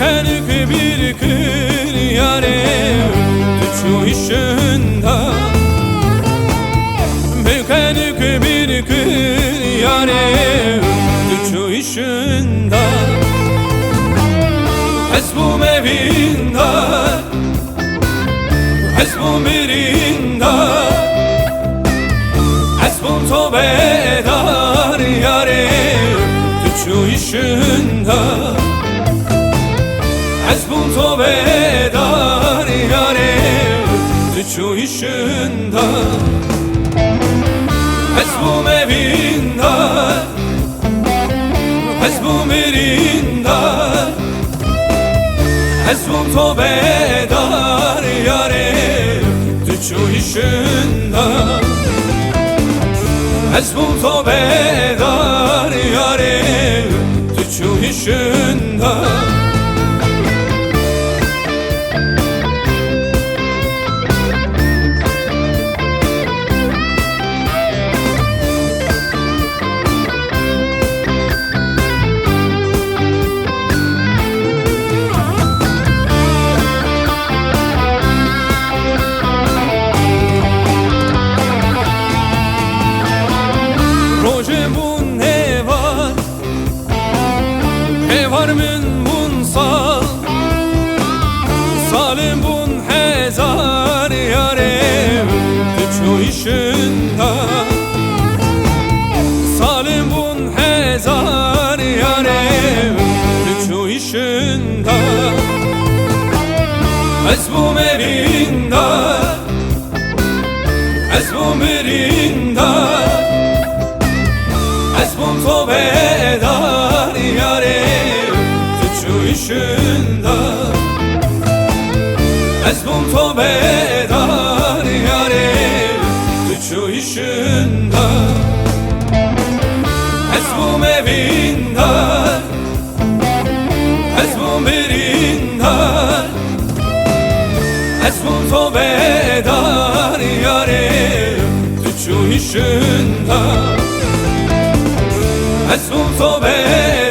Bükenük bir kır yare Düşü işinde Bükenük bir kır yare Düşü işinde Hesbum evinde Hesbum birinde Hesbum tövbedar yare Düşü işinde Hesbum tövbedar yare Düşü işinde Hesbum evinde Hesbum birinde Hesbum tövbedar yare Düşü işinde Hesbum tövbedar yare Düşü işinde Rojemun ne var Hevarmın bun sal Salim bun hezar yare Düşü işinde Salim bun hezar yare Düşü işinde Hesbum evinde Hesbum birinde Hesbum tövbedar yare Düşü işinde Hesbum tövbedar yare Düşü işinde Hesbum evinde Hesbum birinde Hesbum tövbedar yare Düşü işinde Hesbum tövbe